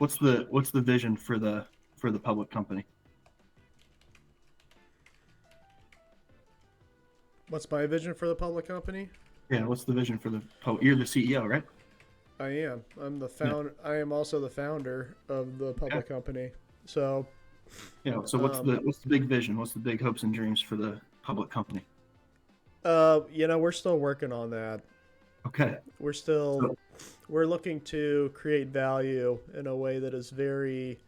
what's the vision for the public company? What's my vision for the public company? Yeah, what's the vision for the you're the CEO, right? I am. I'm the Yeah. I am also the founder of the Okay. public company. So, Yeah. So um, what's the big vision? What's the big hopes and dreams for the public company? we're still working on that. Okay. We're still So we're looking to create value in a way that is very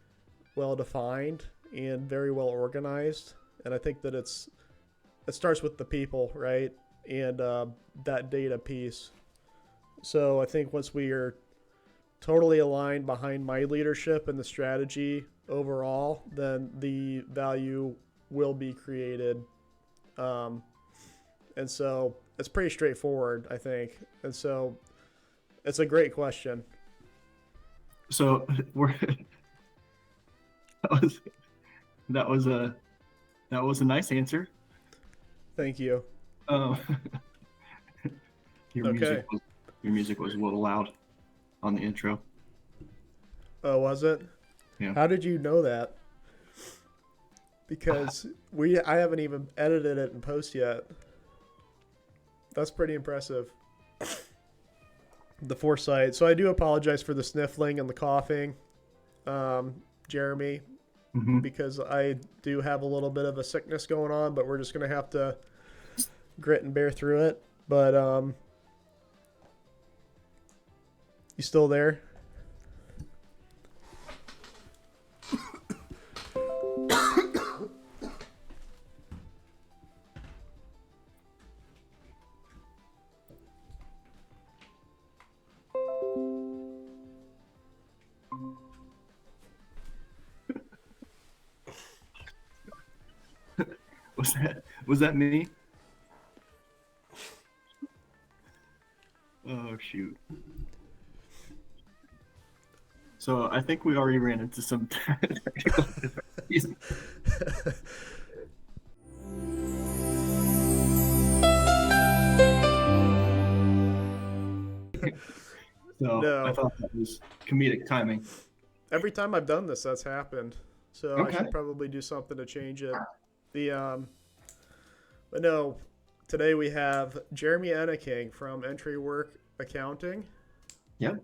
well defined and very well organized. And I think that it starts with the people, right? And that data piece. So I think once we are totally aligned behind my leadership and the strategy overall, then the value will be created. Um, and so it's pretty straightforward, I think. And so it's a great question. so we're that was that was a that was a nice answer. Thank you. Um, your music Okay. was your music was a little loud on the intro. Oh, was it? Yeah. How did you know that? Because I haven't even edited it in post yet. That's pretty impressive. The foresight. So I do apologize for the sniffling and the coughing, Jeremy, Hmm. because I do have a little bit of a sickness going on, but we're just gonna have to grit and bear through it. But you still there? Was that me? Oh shoot. So I think we already ran into some technical difficulties. So I No. thought that was comedic timing. Every time I've done this, that's happened. So I Okay. should probably do something to change it. The but no, today we have Jeremy Enneking from Entrywork Accounting. Yep.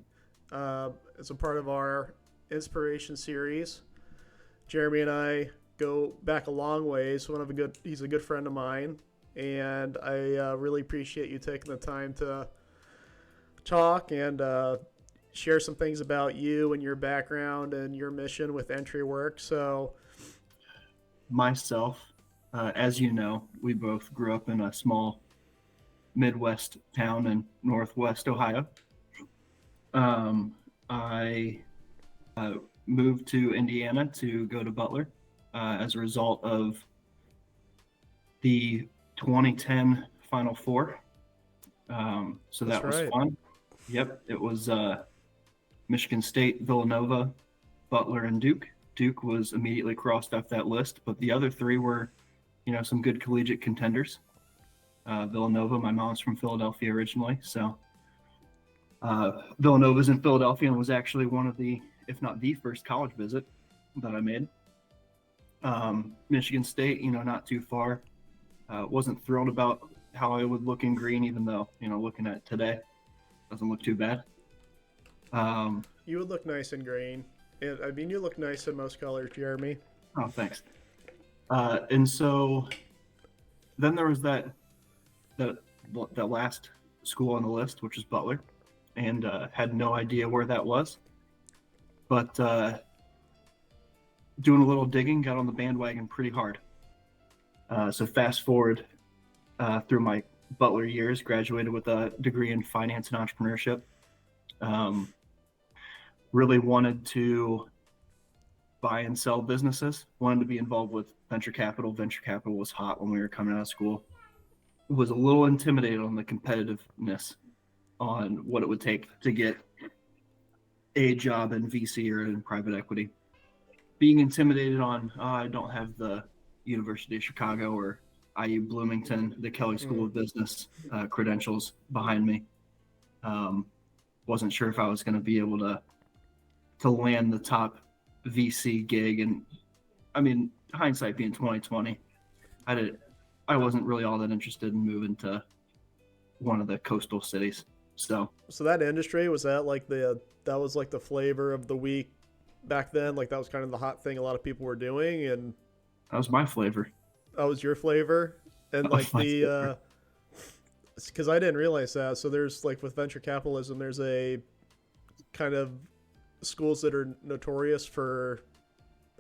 It's a part of our inspiration series. Jeremy and I go back a long ways. He's a good friend of mine, and I really appreciate you taking the time to talk and share some things about you and your background and your mission with Entrywork. So, Myself, as you know, we both grew up in a small Midwest town in Northwest Ohio. I moved to Indiana to go to Butler as a result of the 2010 Final Four. So that's that was right. fun. Yep, it was Michigan State, Villanova, Butler, and Duke. Duke was immediately crossed off that list, but the other three were, some good collegiate contenders. Villanova, my mom's from Philadelphia originally, so Villanova's in Philadelphia and was actually one of the, if not the first college visit that I made. Michigan State, not too far. Wasn't thrilled about how I would look in green, even though, looking at it today, doesn't look too bad. You would look nice in green. I mean, you look nice in most colors, Jeremy. Oh, thanks. And so then there was that that last school on the list, which is Butler, and had no idea where that was. But doing a little digging, got on the bandwagon pretty hard. So fast forward through my Butler years, graduated with a degree in finance and entrepreneurship. Really wanted to buy and sell businesses, wanted to be involved with venture capital. Venture capital was hot when we were coming out of school. Was a little intimidated on the competitiveness on what it would take to get a job in VC or in private equity. Being intimidated on, I don't have the University of Chicago or IU Bloomington, the Kelley School of Business credentials behind me. Wasn't sure if I was going to be able to to land the top VC gig. And I mean, hindsight being 2020, I wasn't really all that interested in moving to one of the coastal cities. So So that industry, was that like that was like the flavor of the week back then? Like that was kind of the hot thing a lot of people were doing, and that was my flavor. that was your flavor. And That was like my flavor. because I didn't realize that. So there's like with venture capitalism, there's a kind of schools that are notorious for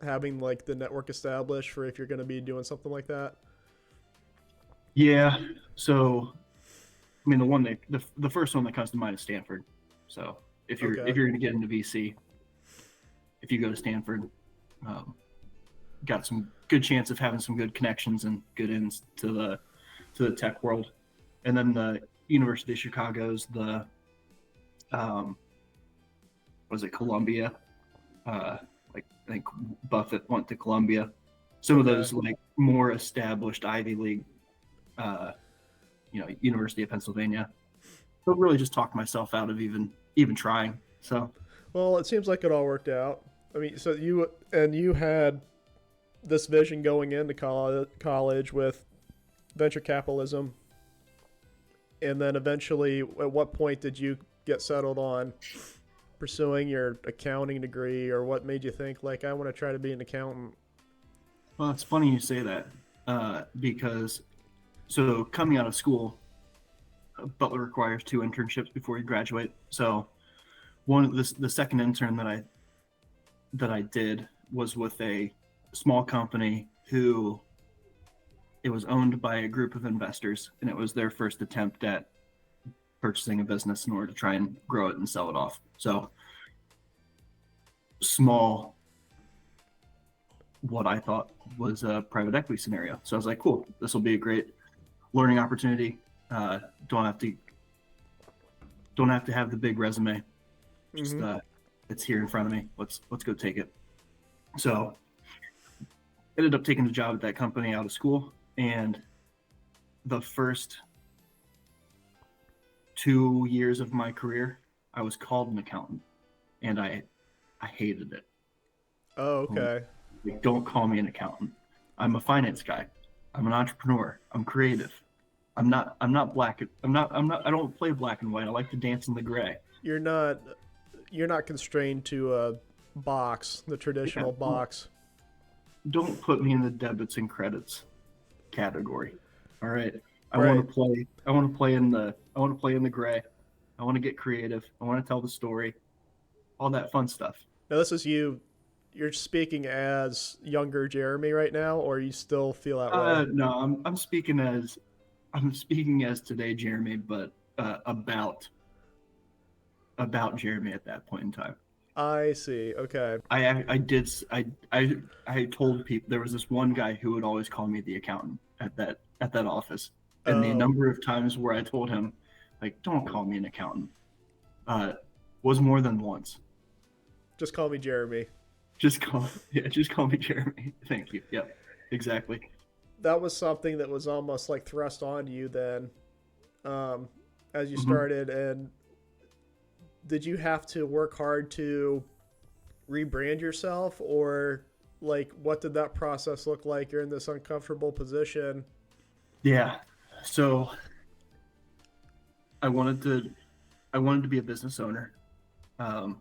having like the network established for if you're going to be doing something like that. Yeah. So I mean, the first one that comes to mind is Stanford. So Okay. if you're going to get into VC, if you go to Stanford, um, got some good chance of having some good connections and good ins to the tech world. And then the University of Chicago's the um, was it Columbia? Like I think Buffett went to Columbia. Some of Okay. those like more established Ivy League, uh, University of Pennsylvania. But really just talked myself out of even trying. So Well, it seems like it all worked out. I mean, so you had this vision going into college with venture capitalism, and then eventually, at what point did you get settled on pursuing your accounting degree, or what made you think like I want to try to be an accountant? well, it's funny you say that because so coming out of school, Butler requires 2 internships before you graduate. So the second intern that I did was with a small company who it was owned by a group of investors, and it was their first attempt at purchasing a business in order to try and grow it and sell it off. So small, what I thought was a private equity scenario. So I was like, cool, this will be a great learning opportunity. Uh, don't have to have the big resume. Just Mm-hmm. it's here in front of me. Let's go take it. So ended up taking a job at that company out of school, and the first 2 years of my career, I was called an accountant, and I hated it. Oh, Like, okay. don't call me an accountant. I'm a finance guy. I'm an entrepreneur. I'm creative. I'm not black. I don't play black and white. I like to dance in the gray. You're not you're not constrained to a box, the Yeah, traditional box. don't put me in the debits and credits category. All right. Right. I want to play in the gray. I want to get creative. I want to tell the story. All that fun stuff. Now this is you. You're speaking as younger Jeremy right now, or you still feel that way? No, I'm speaking as today Jeremy, but about Jeremy at that point in time. I see. Okay. I did I told people there was this one guy who would always call me the accountant at that office, and the Oh, number of times where I told him like don't call me an accountant uh, was more than once. just call me Jeremy. Just call me Jeremy. Thank you. Yep, exactly. That was something that was almost like thrust onto you then, um, as you Hmm. started. And did you have to work hard to rebrand yourself, or like what did that process look like? You're in this uncomfortable position. Yeah. So I wanted to be a business owner. Um,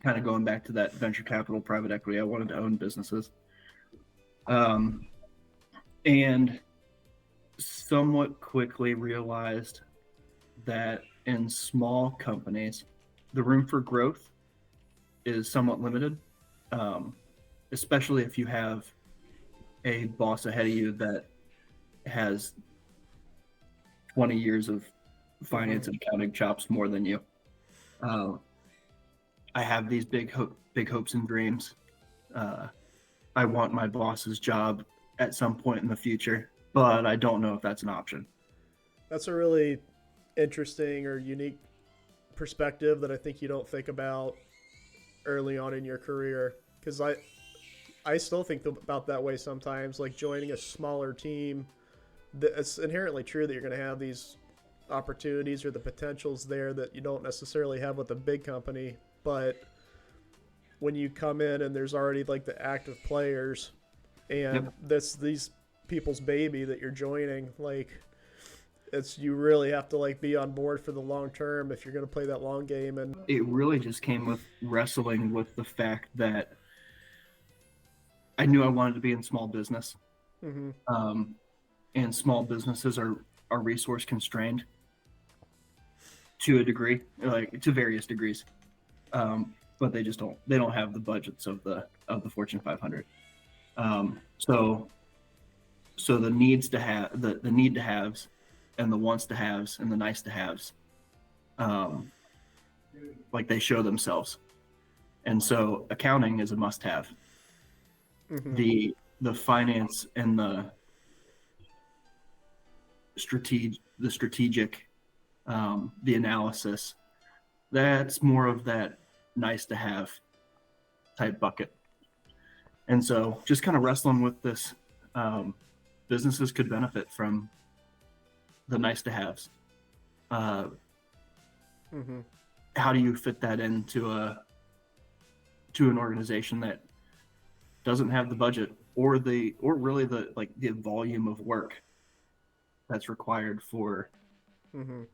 Kind of going back to that venture capital, private equity. I wanted to own businesses. Um, and somewhat quickly realized that in small companies, the room for growth is somewhat limited, um, especially if you have a boss ahead of you that has 20 years of Mm-hmm. finance and accounting chops more than you. Uh, I have these big hopes and dreams. Uh, I want my boss's job at some point in the future, but I don't know if that's an option. That's a really interesting or unique perspective that I think you don't think about early on in your career. Because I still think about that way sometimes. Like joining a smaller team, it's inherently true that you're going to have these opportunities or the potentials there that you don't necessarily have with a big company. But when you come in and there's already like the active players, and Yep. that's these people's baby that you're joining. Like, it's you really have to like be on board for the long term if you're going to play that long game. And It really just came with wrestling with the fact that I knew I wanted to be in small business. mm-hmm. Um, and small businesses are resource constrained to a degree, like to various degrees. But they don't have the budgets of the Fortune 500. So the needs to have the need to haves and the wants to haves and the nice to haves, um, like they show themselves. And so accounting is a must have. Mm-hmm. The finance and the strategic, the analysis, that's more of that nice to have type bucket. And so just kind of wrestling with this, businesses could benefit from the nice to haves. Mm-hmm. How do you fit that into to an organization that doesn't have the budget or really the volume of work that's required for Mm-hmm.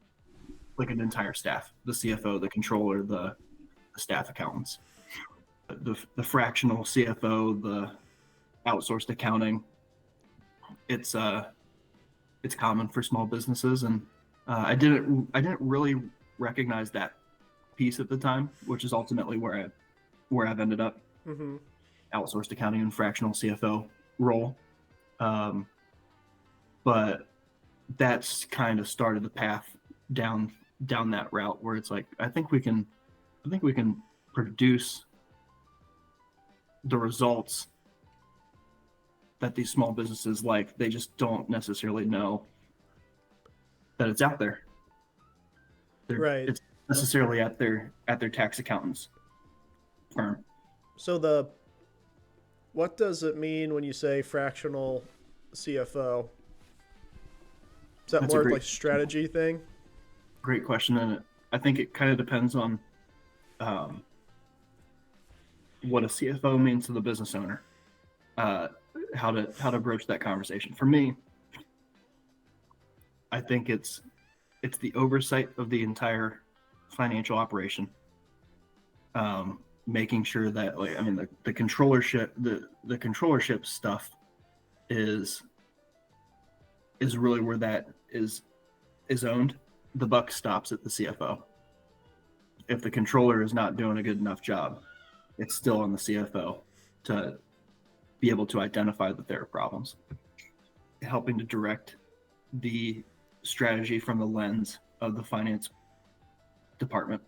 like an entire staff, the CFO, the controller, the staff accountants, the fractional CFO, the outsourced accounting. It's common for small businesses, and I didn't really recognize that piece at the time, which is ultimately where I've ended up. Mm-hmm. Outsourced accounting and fractional CFO role. But that's kind of started the path down that route where it's like I think we can produce the results that these small businesses like. They just don't necessarily know that it's out there. Right. It's necessarily at their tax accountant's firm. So what does it mean when you say fractional CFO? Is that That's more like a strategy thing? great question, and I think it kind of depends on what a CFO means to the business owner. How to broach that conversation. For me, I think it's the oversight of the entire financial operation, making sure that the controllership the controllership stuff is really where that is owned. The buck stops at the CFO. If the controller is not doing a good enough job, it's still on the CFO to be able to identify that there are problems. Helping to direct the strategy from the lens of the finance department.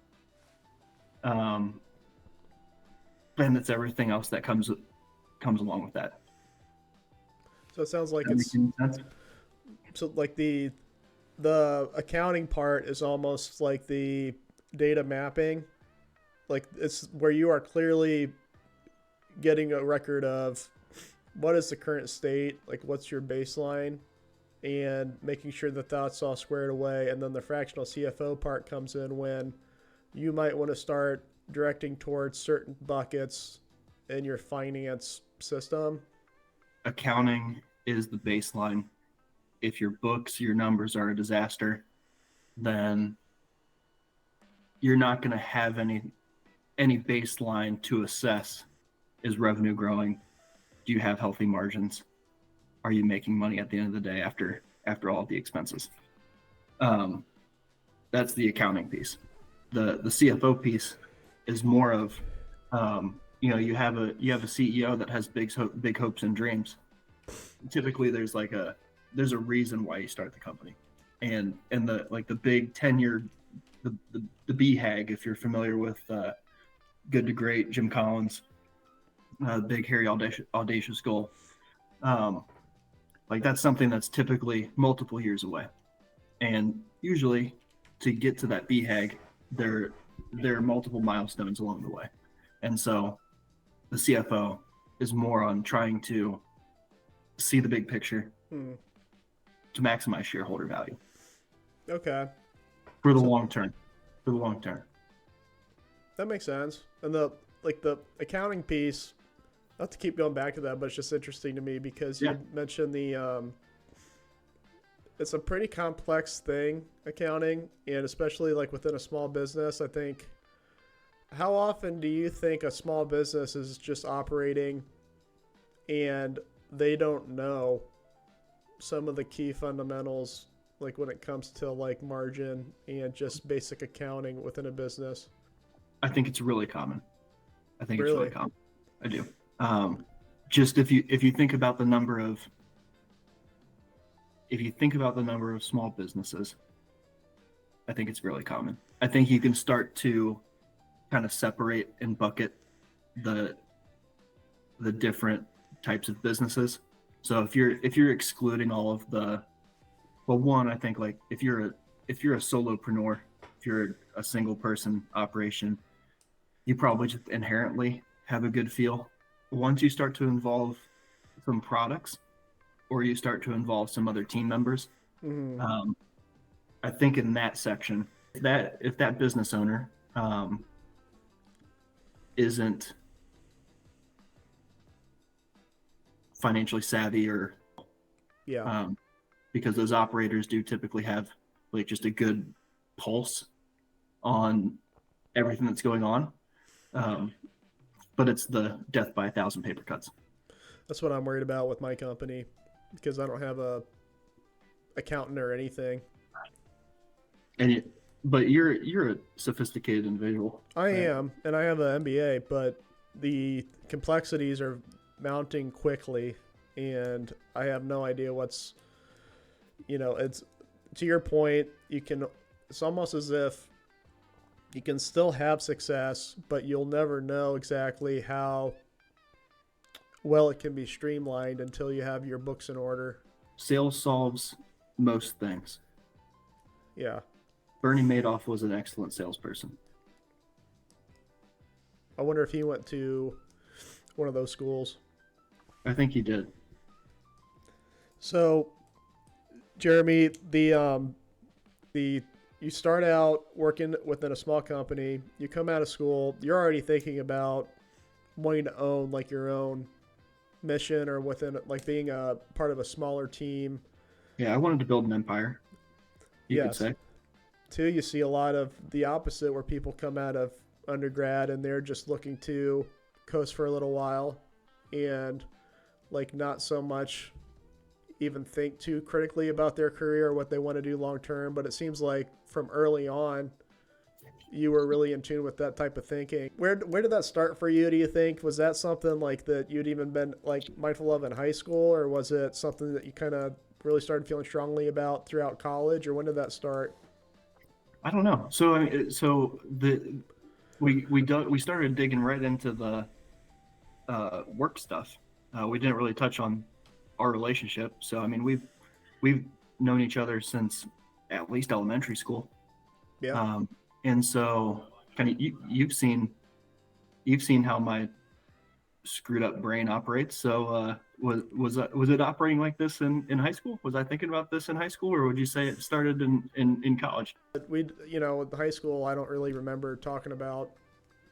And it's everything else that comes along with that. So it sounds like Does that it's make any sense? so like the accounting part is almost like the data mapping. Like it's where you are clearly getting a record of what is the current state, like what's your baseline, and making sure that that's all squared away. And then the fractional CFO part comes in when you might want to start directing towards certain buckets in your finance system. Accounting is the baseline. If your books, your numbers are a disaster, then you're not going to have any baseline to assess. Is revenue growing? Do you have healthy margins? Are you making money at the end of the day after all of the expenses? That's the accounting piece. The CFO piece is more of you have a CEO that has big hopes and dreams. Typically, there's a reason why you start the company, and the big 10-year the BHAG, if you're familiar with Good to Great, Jim Collins, big hairy audacious goal. That's something that's typically multiple years away, and usually to get to that BHAG, there are multiple milestones along the way, and so the CFO is more on trying to see the big picture to maximize shareholder value. Okay. For the long term. That makes sense. And the like the accounting piece, not to keep going back to that, but it's just interesting to me because Yeah. you mentioned it's a pretty complex thing, accounting, and especially like within a small business. I think, how often do you think a small business is just operating and they don't know some of the key fundamentals, like when it comes to like margin and just basic accounting within a business? I think it's really common. I think it's really Really? common. I do. Just if you think about the number of small businesses, I think it's really common. I think you can start to kind of separate and bucket the different types of businesses. So if you're excluding all of the, well, one, I think like if you're a solopreneur, if you're a single person operation, you probably just inherently have a good feel. Once you start to involve some products, or you start to involve some other team members, Mm-hmm. um, I think in that section, if that business owner isn't financially savvy, or Yeah. um, because those operators do typically have like just a good pulse on everything that's going on, um, but it's the death by 1,000 paper cuts. That's what I'm worried about with my company because I don't have a accountant or anything. But you're a sophisticated individual, I right? am, and I have an MBA, but the complexities are mounting quickly, and I have no idea what's, it's to your point, it's almost as if you can still have success, but you'll never know exactly how well it can be streamlined until you have your books in order. Sales solves most things. Yeah. Bernie Madoff was an excellent salesperson. I wonder if he went to one of those schools. I think he did. So, Jeremy, the you start out working within a small company, you come out of school, you're already thinking about wanting to own like your own mission or within like being a part of a smaller team. Yeah, I wanted to build an empire, you could Yes. say. Two, you see a lot of the opposite where people come out of undergrad and they're just looking to coast for a little while and like not so much even think too critically about their career or what they want to do long term. But it seems like from early on, you were really in tune with that type of thinking. Where did that start for you, do you think? Was that something like that you'd even been like mindful of in high school, or was it something that you kind of really started feeling strongly about throughout college, or when did that start? I don't know. So we started digging right into the work stuff. We didn't really touch on our relationship. So I mean, we've known each other since at least elementary school. Yeah. Um, and so kind of you've seen how my screwed up brain operates. So was it operating like this in high school? Was I thinking about this in high school, or would you say it started in college? With high school, I don't really remember talking about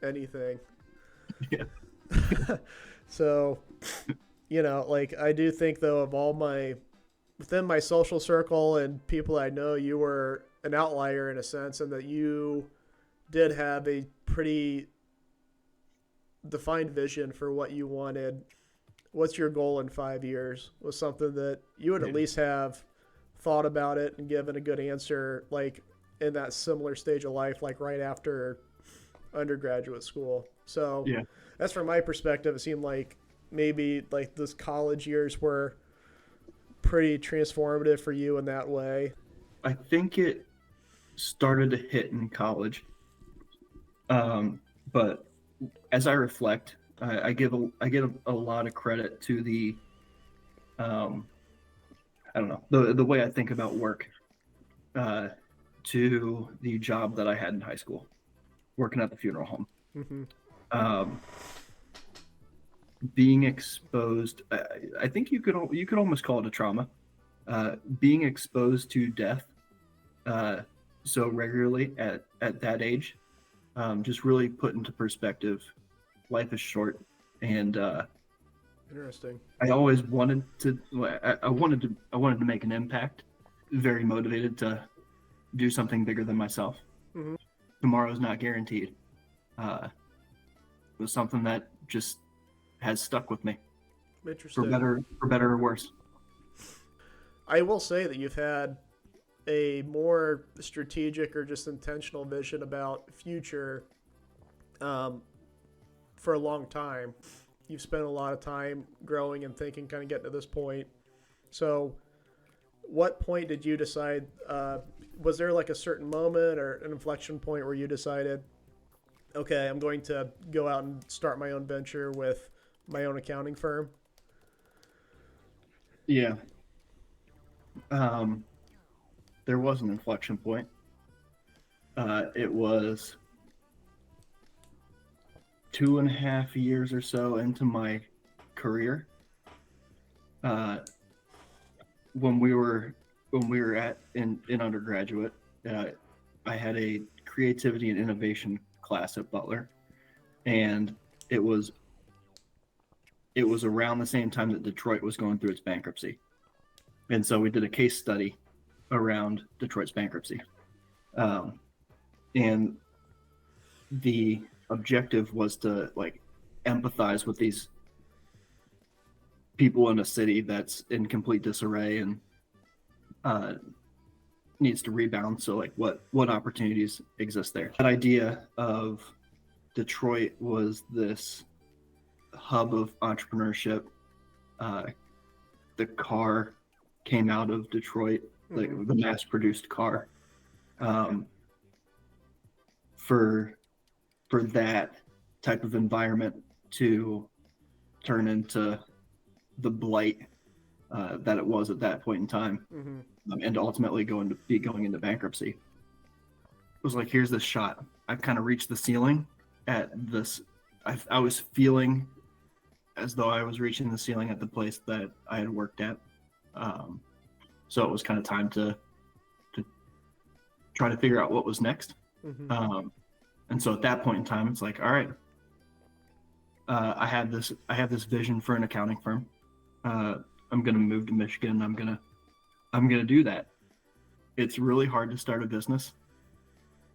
anything. Yeah. So, like I do think though of all within my social circle and people I know, you were an outlier in a sense, and that you did have a pretty defined vision for what you wanted. What's your goal in 5 years? Was something that you would at least have thought about it and given a good answer, like in that similar stage of life, like right after undergraduate school. So Yeah. that's from my perspective. It seemed like maybe like those college years were pretty transformative for you in that way. I think it started to hit in college. But as I reflect, I give a lot of credit to the I don't know, the way I think about work, to the job that I had in high school, working at the funeral home. Mm-hmm. Um, Being exposed, I think you could almost call it a trauma. Being exposed to death so regularly at that age, just really put into perspective life is short, and Interesting. I always wanted to. I wanted to make an impact. Very motivated to do something bigger than myself. Mm-hmm. Tomorrow's not guaranteed. It was something that just has stuck with me Interesting. for better or worse. I will say that you've had a more strategic or just intentional vision about future for a long time. You've spent a lot of time growing and thinking, kind of getting to this point. So, what point did you decide? Was there like a certain moment or an inflection point where you decided, okay, I'm going to go out and start my own venture with my own accounting firm? Yeah. Um, there was an inflection point. It was 2.5 years or so into my career. Uh, when we were in undergraduate, uh, I had a creativity and innovation class at Butler, and it was around the same time that Detroit was going through its bankruptcy, and so we did a case study around Detroit's bankruptcy, um, and the objective was to like empathize with these people in a city that's in complete disarray and uh, needs to rebound. So like what opportunities exist there? That idea of Detroit was this hub of entrepreneurship. Uh, the car came out of Detroit, like Mm-hmm. the mass-produced car. Um, for that type of environment to turn into the blight that it was at that point in time, Mm-hmm. and ultimately going into bankruptcy. It was like, here's this shot. I've kind of reached the ceiling at this. I was feeling as though I was reaching the ceiling at the place that I had worked at. So it was kind of time to try to figure out what was next. Mm-hmm. And so at that point in time, it's like, all right, I have this vision for an accounting firm. I'm gonna move to Michigan. I'm gonna do that. It's really hard to start a business.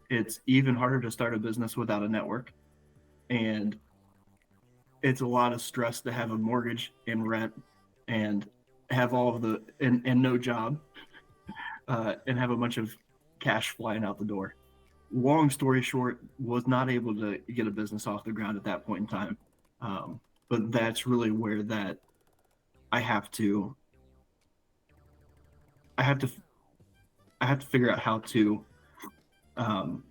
It's even harder to start a business without a network, and it's a lot of stress to have a mortgage and rent and have all of the and no job, and have a bunch of cash flying out the door. Long story short, was not able to get a business off the ground at that point in time. But that's really where that I have to I have to I have to figure out how to um,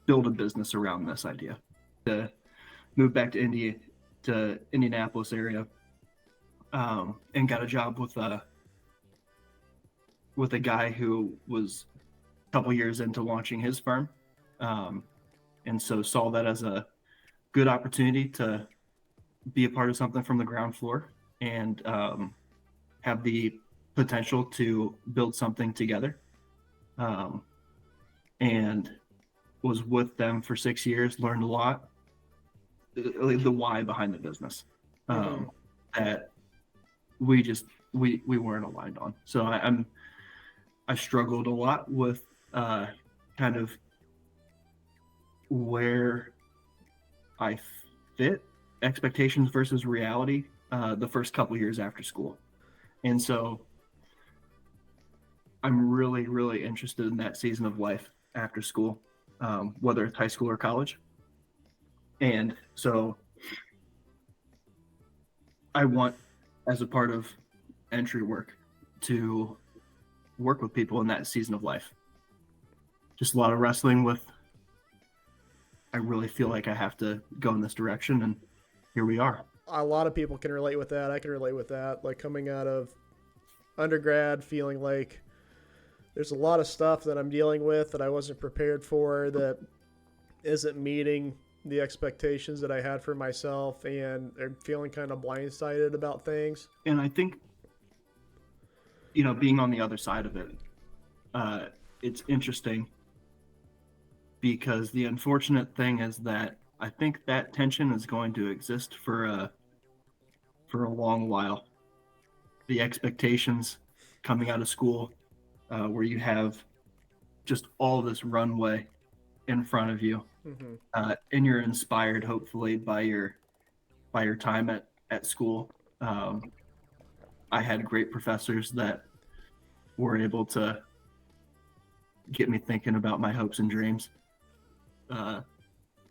build a business around this idea. To move back to Indianapolis area, and got a job with a guy who was a couple years into launching his firm, um, and so saw that as a good opportunity to be a part of something from the ground floor and have the potential to build something together. Um, and was with them for 6 years, learned a lot, the why behind the business, Mm-hmm. that we weren't aligned on. So I struggled a lot with kind of where I fit expectations versus reality the first couple years after school. And so I'm really interested in that season of life after school, whether it's high school or college. And so I want, as a part of Entrywork, to work with people in that season of life. Just a lot of wrestling with, I really feel like I have to go in this direction, and here we are. A lot of people can relate with that. I can relate with that. Like coming out of undergrad, feeling like there's a lot of stuff that I'm dealing with that I wasn't prepared for, that isn't meeting the expectations that I had for myself, and I'm feeling kind of blindsided about things. And I think, being on the other side of it, it's interesting because the unfortunate thing is that I think that tension is going to exist for a long while. The expectations coming out of school, where you have just all this runway in front of you, Hmm. and you're inspired, hopefully, by your time at school. Um, I had great professors that were able to get me thinking about my hopes and dreams. Uh,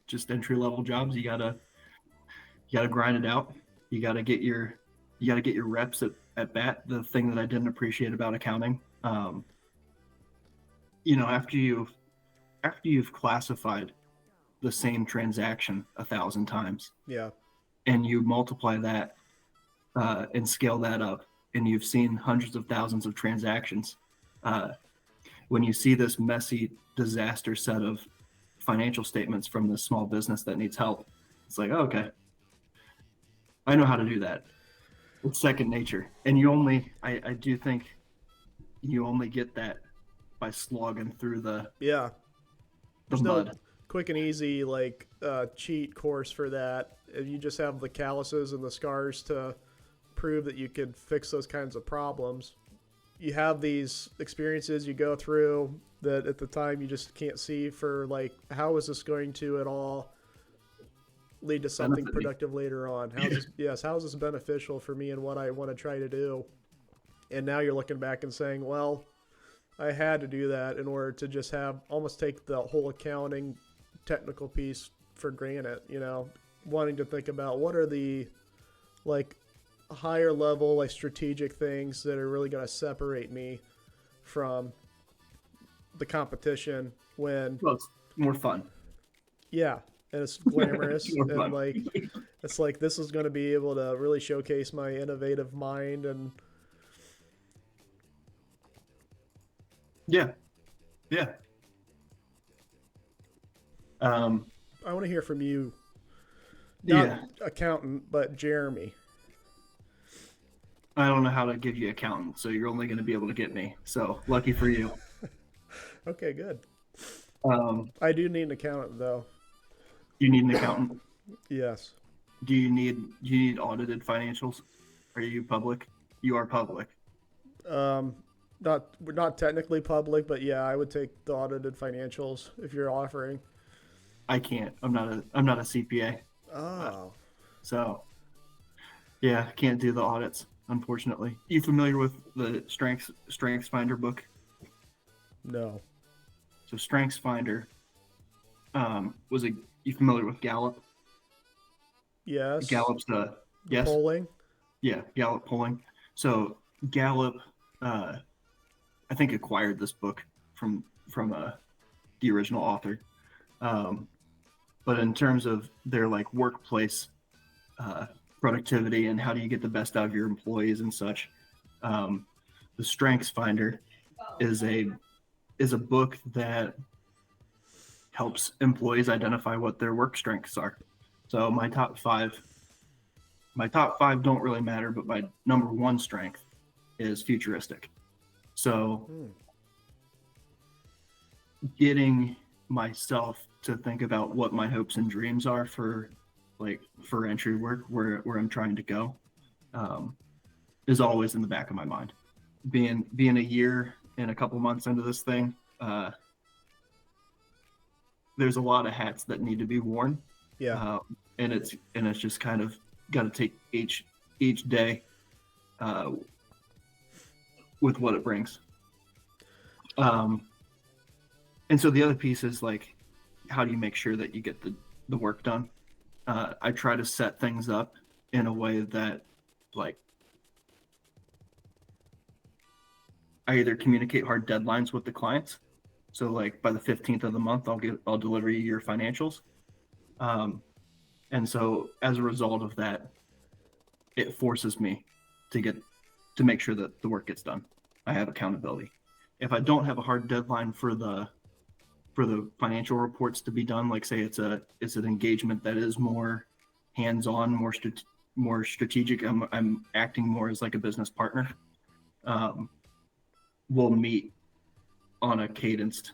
just entry level jobs, you gotta grind it out. You gotta get your you gotta get your reps at bat. The thing that I didn't appreciate about accounting, after you've classified the same transaction 1,000 times, Yeah. and you multiply that and scale that up, and you've seen hundreds of thousands of transactions. Uh, when you see this messy disaster set of financial statements from this small business that needs help, it's like, oh, okay, I know how to do that. It's second nature. And I do think you only get that by slogging through Yeah. the There's no mud. quick and easy like cheat course for that. You just have the calluses and the scars to prove that you could fix those kinds of problems. You have these experiences you go through that at the time you just can't see for like how is this going to at all lead to something Benefit me. productive later on? How is this beneficial for me and what I want to try to do? And now you're looking back and saying, well, I had to do that in order to just have almost take the whole accounting technical piece for granted, wanting to think about what are the like higher level like strategic things that are really going to separate me from the competition when Well, it's more fun. yeah, and it's It's glamorous more and fun. like it's like this is going to be able to really showcase my innovative mind and Yeah, yeah. Um, I want to hear from you, not yeah. accountant but Jeremy. I don't know how to give you accountant, so you're only going to be able to get me. So lucky for you. Okay, good. Um, I do need an accountant though. you need an accountant. Yes. Do you need audited financials? Are you public? You are public. Um, not technically public, but yeah, I would take the audited financials if you're offering. I can't. I'm not a CPA. Uh, Oh, so yeah, can't do the audits, unfortunately. You familiar with the Strengths Finder book? no. So Strengths Finder was a you familiar with Gallup? Yes. Gallup's The yes, polling. yeah, Gallup polling. So Gallup, I think acquired this book from the original author. Um, but in terms of their like workplace uh, productivity and how do you get the best out of your employees and such, um, the Strengths Finder is a book that helps employees identify what their work strengths are. So my top five don't really matter, but my number one strength is futuristic. So Hmm. getting myself to think about what my hopes and dreams are for entry work where I'm trying to go um, is always in the back of my mind. Being a year and a couple months into this thing, there's a lot of hats that need to be worn, Yeah. uh, and it's just kind of got to take each day uh, with what it brings. Um, and so the other piece is like, how do you make sure that you get the work done? I try to set things up in a way that like I either communicate hard deadlines with the clients. So like by the 15th of the month, I'll deliver you your financials. Um, and so as a result of that, it forces me to get to make sure that the work gets done. I have accountability. If I don't have a hard deadline for the financial reports to be done, like say it's an engagement that is more hands-on, more strategic. I'm acting more as like a business partner. Um, we'll meet on a cadenced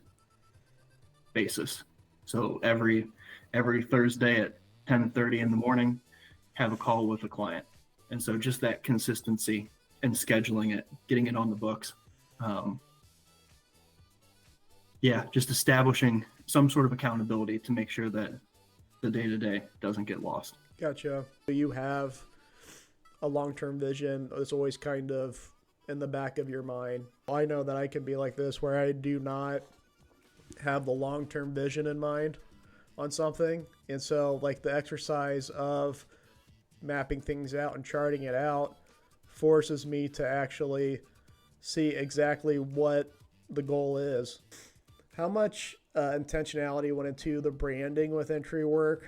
basis. So every Thursday at 10:30 in the morning, have a call with a client. And so just that consistency and scheduling it, getting it on the books. Um, yeah, just establishing some sort of accountability to make sure that the day to day doesn't get lost. Gotcha. You have a long-term vision that's always kind of in the back of your mind. I know that I can be like this where I do not have the long-term vision in mind on something. And so like the exercise of mapping things out and charting it out forces me to actually see exactly what the goal is. How much intentionality went into the branding with Entrywork?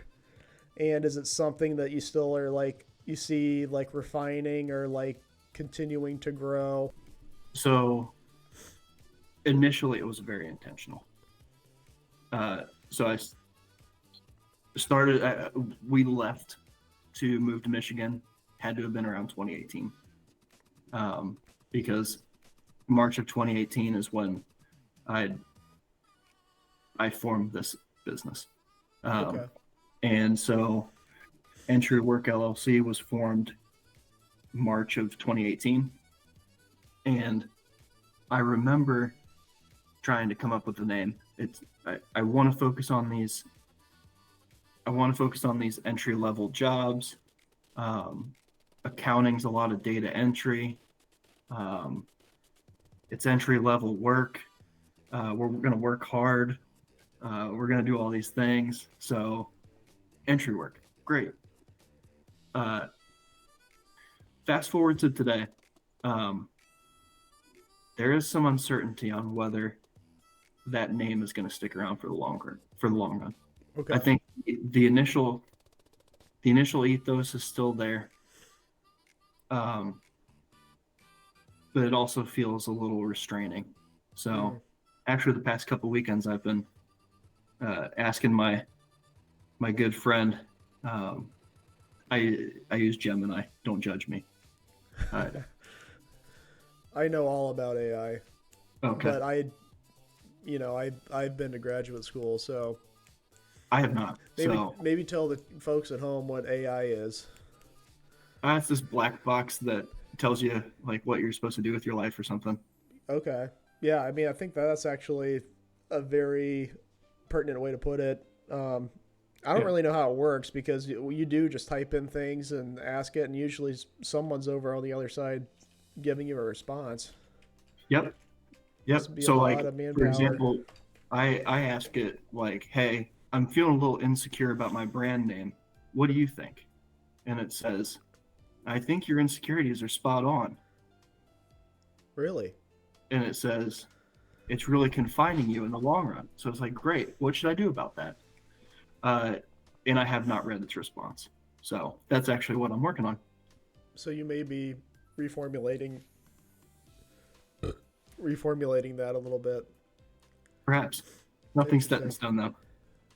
And is it something that you still are like, you see like refining or like continuing to grow? So initially it was very intentional. So I started, we left to move to Michigan, had to have been around 2018. Because March of 2018 is when I formed this business. Okay. And so Entrywork LLC was formed March of 2018. And I remember trying to come up with a name. I want to focus on these. I want to focus on these entry level jobs. Accounting's a lot of data entry. It's entry level work. We're going to work hard. We're going to do all these things. So, Entrywork, great. Fast forward to today. There is some uncertainty on whether that name is going to stick around for the long run. Okay. I think the initial ethos is still there, but it also feels a little restraining. So, actually, the past couple weekends, I've been asking my good friend. I use Gemini. Don't judge me. I know all about AI, Okay. but I've been to graduate school, so I have not. maybe tell the folks at home what AI is. It's this black box that tells you like what you're supposed to do with your life or something. Okay. Yeah, I mean, I think that's actually a very pertinent way to put it. I don't really know how it works because you do just type in things and ask it, and usually someone's over on the other side giving you a response. Yep. Must be a So lot like, of for manpower. example, I ask it like, hey, I'm feeling a little insecure about my brand name. What do you think? And it says, I think your insecurities are spot on. Really? And it says, it's really confining you in the long run. So it's like, great. What should I do about that? And I have not read its response. So that's actually what I'm working on. So you may be reformulating that a little bit. Perhaps. Nothing's set in stone, though.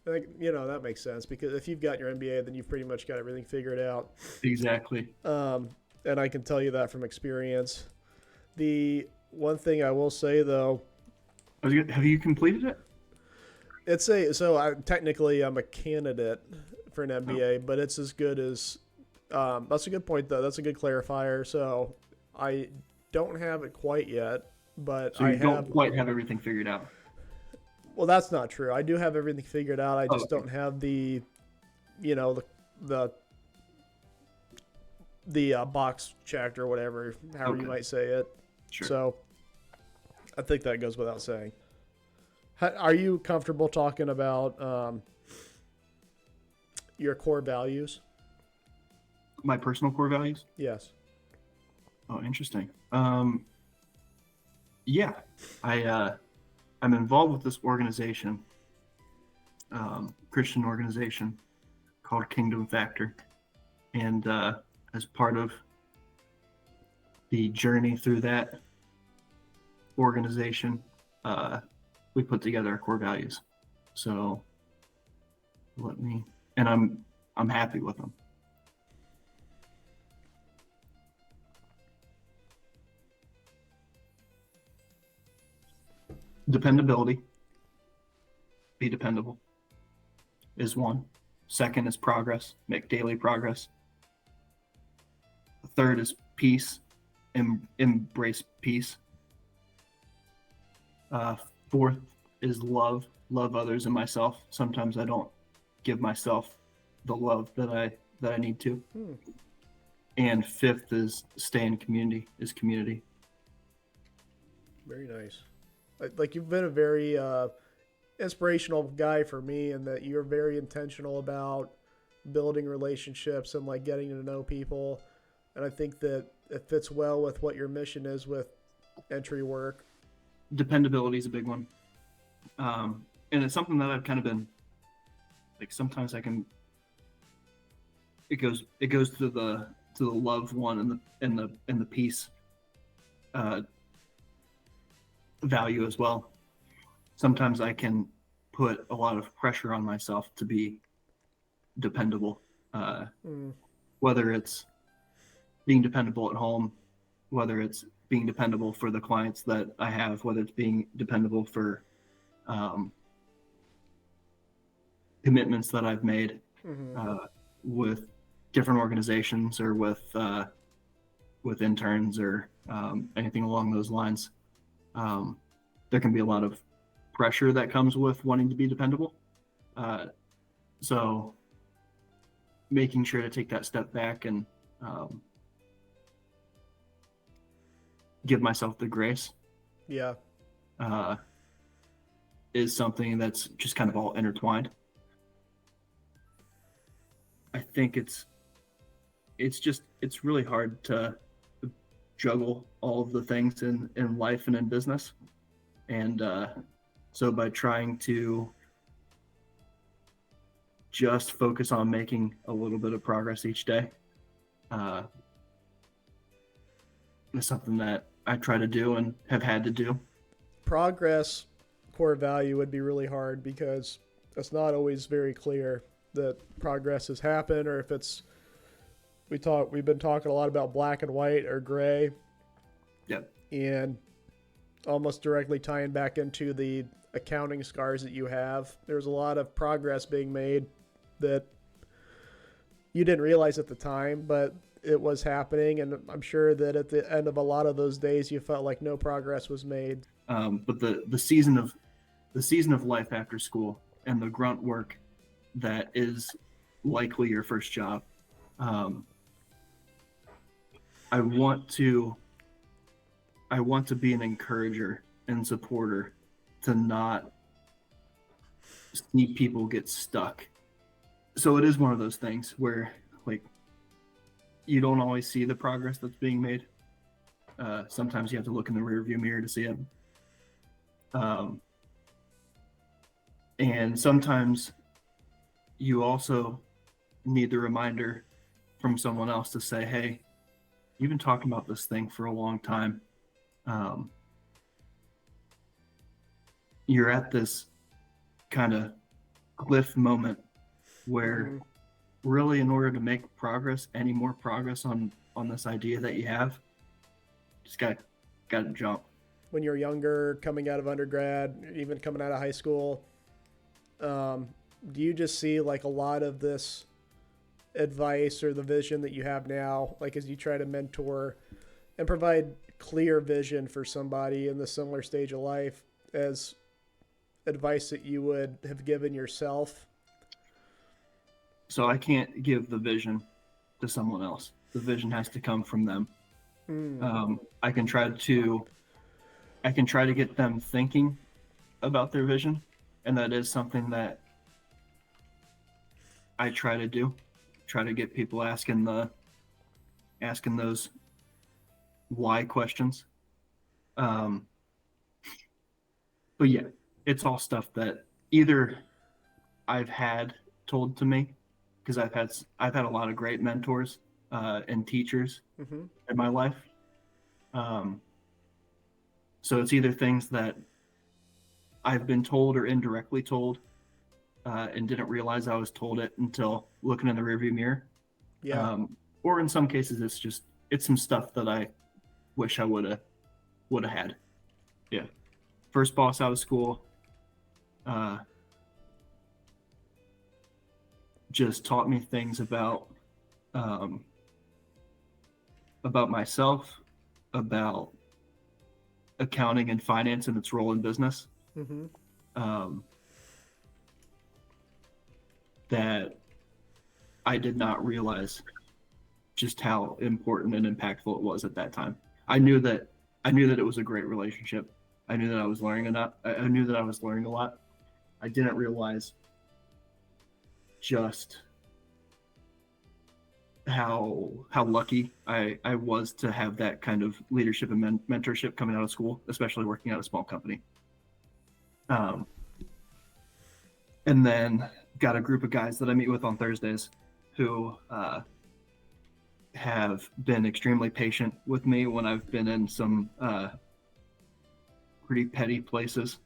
I think, that makes sense because if you've got your MBA, then you've pretty much got everything figured out. Exactly. And I can tell you that from experience. The one thing I will say, though, have you completed it? Technically I'm a candidate for an MBA, but it's as good as that's a good point though. That's a good clarifier. So I don't have it quite yet, but so you don't quite have everything figured out. Well, that's not true. I do have everything figured out. I just don't have the box checked or whatever, however you might say it. Sure. So I think that goes without saying. Are you comfortable talking about your core values? My personal core values? Yes. Oh, interesting. Yeah, I'm involved with this organization, Christian organization called Kingdom Factor, and as part of the journey through that organization, we put together our core values. So I'm happy with them. Dependability. Be dependable. is one. Second is progress, make daily progress. The third is peace, embrace peace. Fourth is love others and myself. Sometimes I don't give myself the love that I need to. And fifth is stay in community, is community. Very nice. Like you've been a very inspirational guy for me, in that you're very intentional about building relationships and like getting to know people. And I think that it fits well with what your mission is with Entrywork. Dependability is a big one. And it's something that I've kind of been like, sometimes I can, it goes to the love one and the peace value as well. Sometimes I can put a lot of pressure on myself to be dependable, whether it's being dependable at home, whether it's being dependable for the clients that I have, whether it's being dependable for commitments that I've made with different organizations or with interns or anything along those lines. There can be a lot of pressure that comes with wanting to be dependable. So making sure to take that step back and give myself the grace is something that's just kind of all intertwined. I think it's really hard to juggle all of the things in life and in business. And so by trying to just focus on making a little bit of progress each day is something that I try to do and have had to do. Progress, core value, would be really hard because it's not always very clear that progress has happened, or if it's we've been talking a lot about black and white or gray. Yep. And almost directly tying back into the accounting scars that you have, there's a lot of progress being made that you didn't realize at the time, but it was happening. And I'm sure that at the end of a lot of those days, you felt like no progress was made. But the season of life after school and the grunt work that is likely your first job, I want to be an encourager and supporter to not see people get stuck. So it is one of those things where, like, you don't always see the progress that's being made. Sometimes you have to look in the rearview mirror to see it. And sometimes you also need the reminder from someone else to say, hey, you've been talking about this thing for a long time. You're at this kind of cliff moment where really, in order to make progress, any more progress on this idea that you have, just got to jump. When you're younger, coming out of undergrad, even coming out of high school, do you just see like a lot of this advice or the vision that you have now, like as you try to mentor and provide clear vision for somebody in the similar stage of life, as advice that you would have given yourself? So I can't give the vision to someone else. The vision has to come from them. I can try to get them thinking about their vision, and that is something that I try to do. Try to get people asking those why questions. But yeah, it's all stuff that either I've had told to me, because I've had a lot of great mentors and teachers in my life. So it's either things that I've been told or indirectly told, and didn't realize I was told it until looking in the rearview mirror. Yeah. Or in some cases, it's some stuff that I wish I would have had. Yeah. First boss out of school. just taught me things um, about myself, about accounting and finance and its role in business. Mm-hmm. Um, that I did not realize just how important and impactful it was at that time. I knew that it was a great relationship. I knew that I was learning enough. I knew that I was learning a lot. I didn't realize just how lucky I was to have that kind of leadership and mentorship coming out of school, especially working at a small company. Um, and then got a group of guys that I meet with on Thursdays who have been extremely patient with me when I've been in some pretty petty places,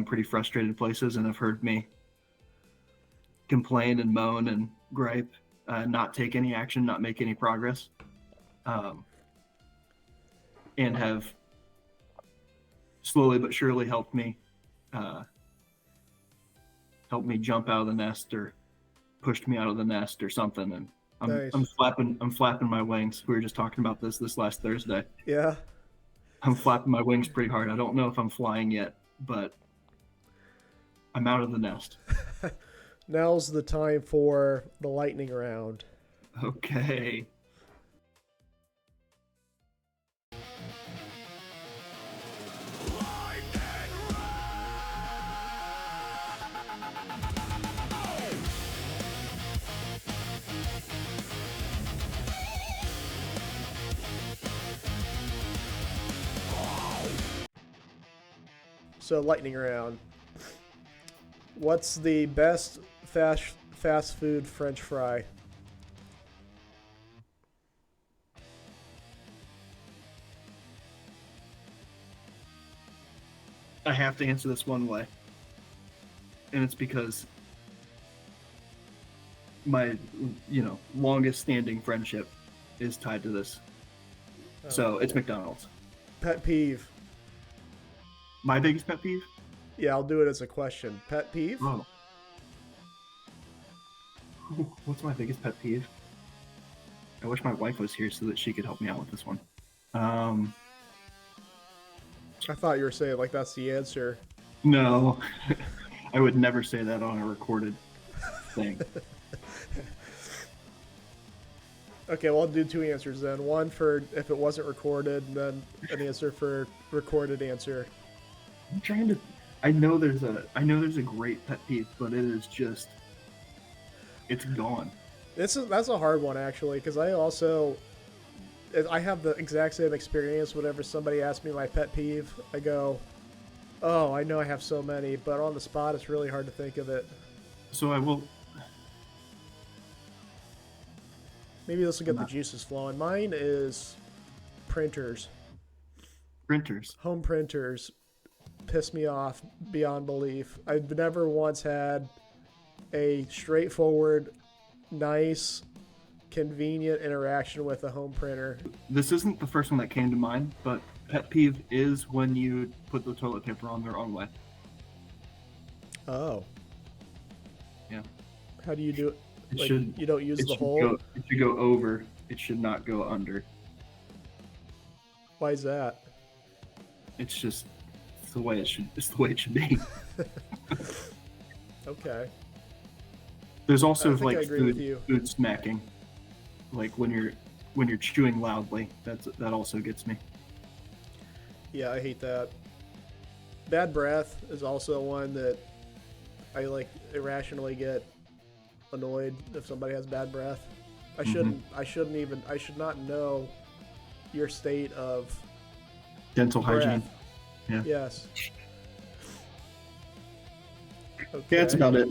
pretty frustrated places, and have heard me complain and moan and gripe, not take any action, not make any progress, and have slowly but surely helped me jump out of the nest or pushed me out of the nest or something. And Nice. I'm flapping my wings. We were just talking about this last Thursday. Yeah. I'm flapping my wings pretty hard. I don't know if I'm flying yet, but I'm out of the nest. Now's the time for the lightning round. Okay. So lightning round. What's the best fast food French fry? I have to answer this one way. And it's because my, longest standing friendship is tied to this. So it's McDonald's. Pet peeve. My biggest pet peeve? Yeah, I'll do it as a question. Pet peeve? Oh. What's my biggest pet peeve? I wish my wife was here so that she could help me out with this one. I thought you were saying like that's the answer. No. I would never say that on a recorded thing. Okay, well, I'll do two answers then. One for if it wasn't recorded, and then an answer for recorded answer. I'm trying to. I know there's a great pet peeve, but it is just. It's gone. That's a hard one actually, because I have the exact same experience. Whenever somebody asks me my pet peeve, I go, "Oh, I know I have so many," but on the spot, it's really hard to think of it. So I will. Maybe this will get the juices flowing. Mine is printers. Printers. Home printers piss me off beyond belief. I've never once had a straightforward, nice, convenient interaction with a home printer. This isn't the first one that came to mind, but pet peeve is when you put the toilet paper on the wrong way. Oh. Yeah. How do you do it? It Like, should. you don't use It the should hole? it should go over. It should not go under. Why is that? It's just. It's the way it should. It's the way it should be. Okay. There's also I think I like agree with you. food smacking, like when you're chewing loudly. That also gets me. Yeah, I hate that. Bad breath is also one that I like irrationally get annoyed if somebody has bad breath. I should not know your state of Dental breath. hygiene. Yeah. Yes. Okay. Yeah, that's about it.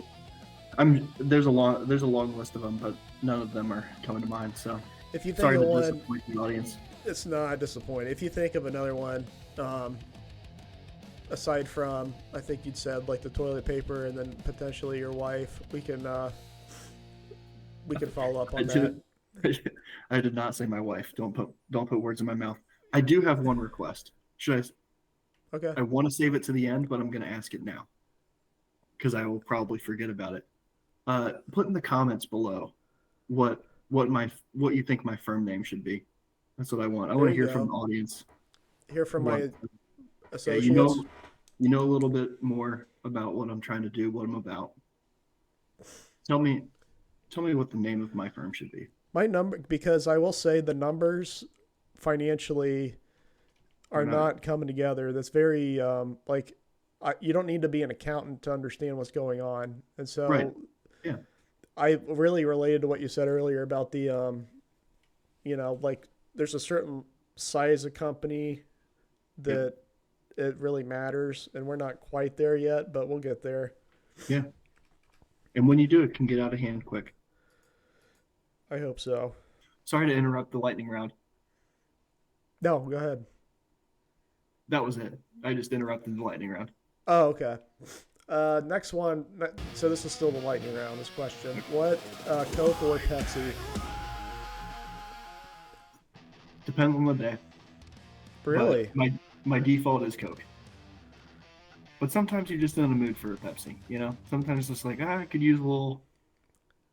There's a long list of them, but none of them are coming to mind. So If you think sorry of to one, disappoint the audience. it's not disappointing. If you think of another one, aside from I think you'd said like the toilet paper and then potentially your wife, we can follow up on that. I did not say my wife. Don't put words in my mouth. I do have one request. Okay. I want to save it to the end, but I'm going to ask it now because I will probably forget about it. Put in the comments below what you think my firm name should be. That's what I want. I There want to you hear from go. the audience. Hear from What my yeah, associates. you know a little bit more about what I'm trying to do, what I'm about. Tell me tell me what the name of my firm should be. My number, because I will say the numbers financially They're are not not coming together. That's very you don't need to be an accountant to understand what's going on. And right. so Yeah. I really related to what you said earlier about the like there's a certain size of company Yep. that it really matters, and we're not quite there yet, but we'll get there. Yeah. And when you do, it can get out of hand quick. I hope so. Sorry to interrupt the lightning round. No, go ahead. That was it. I just interrupted the lightning round. Oh, okay. Next one. So this is still the lightning round. This question: what, Coke or Pepsi? Depends on the day. Really? But my default is Coke. But sometimes you're just in a mood for a Pepsi, you know? Sometimes it's like, I could use a little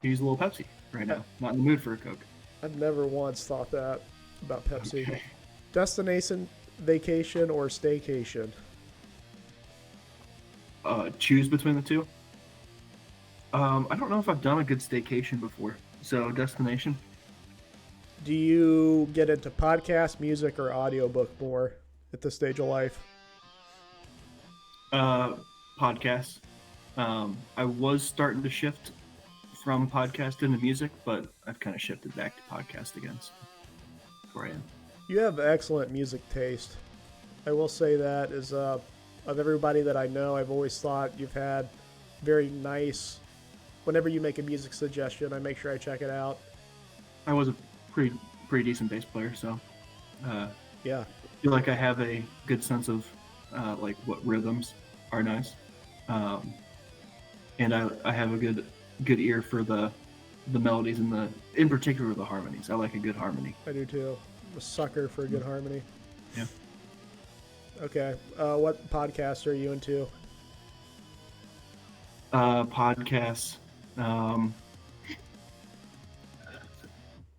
Pepsi right I, now. Not in the mood for a Coke. I've never once thought that about Pepsi. Okay. Destination, vacation, or staycation? Choose between the two. I don't know if I've done a good staycation before. So destination. Do you get into podcast, music, or audiobook more at this stage of life? Podcasts. I was starting to shift from podcast into music, but I've kind of shifted back to podcast again. So that's where I am. You have excellent music taste. I will say that is of everybody that I know, I've always thought you've had very nice. Whenever you make a music suggestion, I make sure I check it out. I was a pretty decent bass player, so Yeah, I feel like I have a good sense of like what rhythms are nice, and I have a good ear for the melodies and in particular the harmonies. I like a good harmony. I do too. I'm a sucker for a good harmony. Yeah. Okay. What podcast are you into? Podcasts.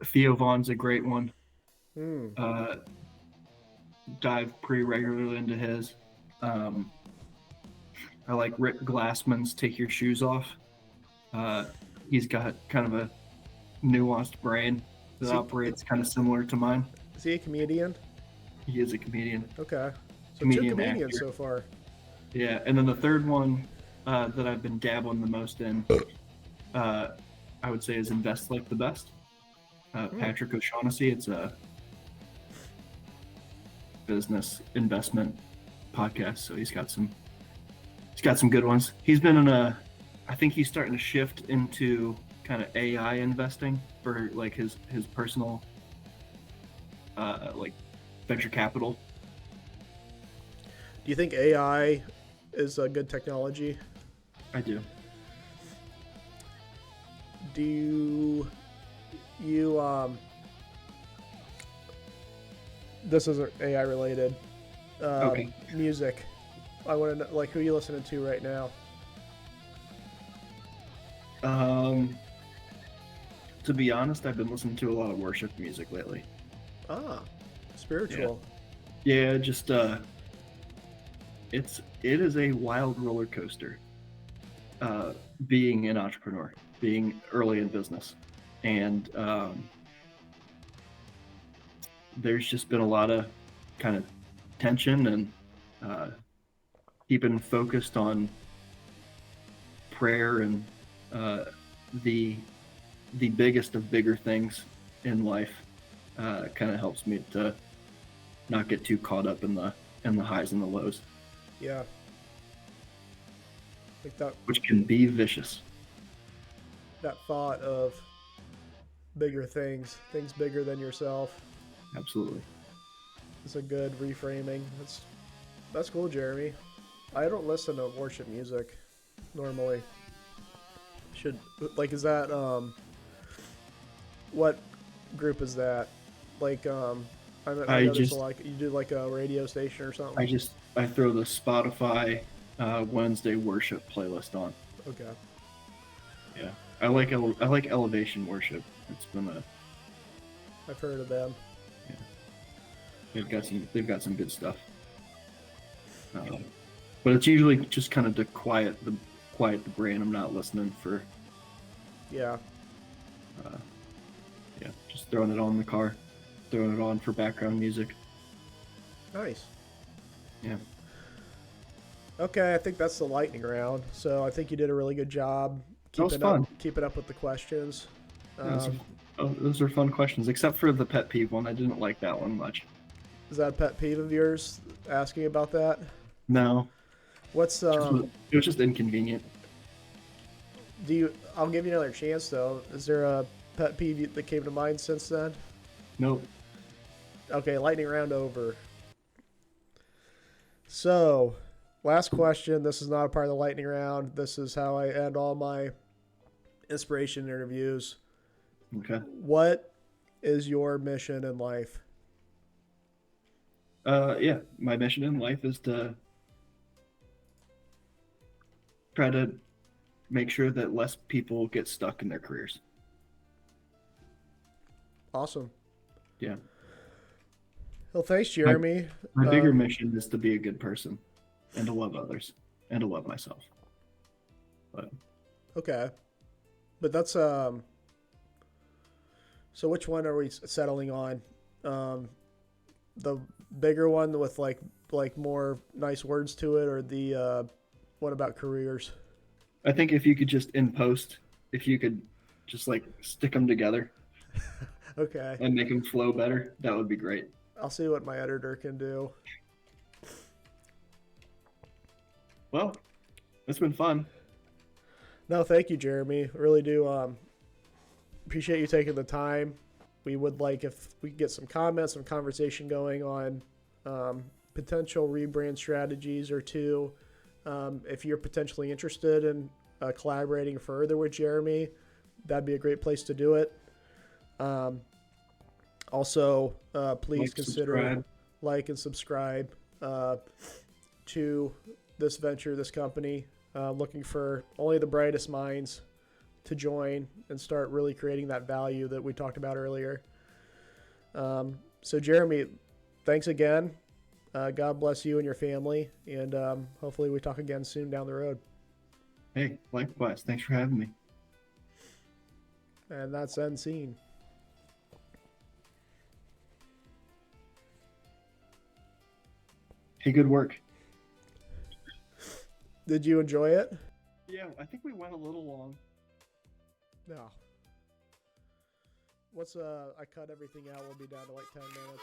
Theo Vaughn's a great one. Hmm. Dive pretty regularly into his. I like Rick Glassman's "Take Your Shoes Off." He's got kind of a nuanced brain that operates kind of similar to mine. Is he a comedian? He is a comedian. Okay. So Comedian, two comedians actor. so far. Yeah, and then the third one that I've been dabbling the most in, I would say, is Invest Like the Best. Patrick O'Shaughnessy. It's a business investment podcast, so he's got some good ones. He's been in I think he's starting to shift into kind of AI investing for like his personal like venture capital. Do you think AI is a good technology? I do. Do you this is AI related. Okay. Music. I want to know, like, who are you listening to right now? To be honest, I've been listening to a lot of worship music lately. Ah, spiritual. Yeah, just it is a wild roller coaster. Being an entrepreneur, being early in business, and there's just been a lot of kind of tension and keeping focused on prayer and the biggest of bigger things in life kind of helps me to not get too caught up in the highs and the lows. Yeah. Like that. Which can be vicious. That thought of bigger things bigger than yourself. Absolutely. It's a good reframing. That's cool, Jeremy. I don't listen to worship music normally. Is that what group is that? Like I know there's you do like a radio station or something. I throw the Spotify Wednesday worship playlist on. Okay. Yeah. I like Elevation Worship. It's been a I've heard of them. yeah, they've got some good stuff. But it's usually just kind of to quiet the brain. I'm not listening for Yeah. uh, yeah, just throwing it on in the car, throwing it on for background music. Nice. Yeah. Okay, I think that's the lightning round. So I think you did a really good job That was fun. keeping up with the questions. Yeah, those are fun questions, except for the pet peeve one. I didn't like that one much. Is that a pet peeve of yours? Asking about that? No, What's it was just inconvenient. I'll give you another chance though. Is there a pet peeve that came to mind since then? Nope. Okay, lightning round over. So, last question. This is not a part of the lightning round. This is how I end all my inspiration interviews. Okay. What is your mission in life? Yeah, my mission in life is to try to make sure that less people get stuck in their careers. Awesome. Yeah. Well, thanks, Jeremy. My bigger mission is to be a good person and to love others and to love myself. But Okay. But that's so which one are we settling on? The bigger one with like more nice words to it, or the one about careers? I think if you could just in post, if you could just like stick them together Okay. and make them flow better, that would be great. I'll see what my editor can do. Well, it's been fun. No, thank you, Jeremy. I really do appreciate you taking the time. We would like if we could get some comments, some conversation going on potential rebrand strategies or two. If you're potentially interested in collaborating further with Jeremy, that'd be a great place to do it. Also, please consider like and subscribe to this venture, this company. Looking for only the brightest minds to join and start really creating that value that we talked about earlier. So Jeremy, thanks again. God bless you and your family, and hopefully we talk again soon down the road. Hey, likewise. Thanks for having me. And that's end scene. Hey, good work. Did you enjoy it? Yeah, I think we went a little long. No. Once I cut everything out, we'll be down to like 10 minutes.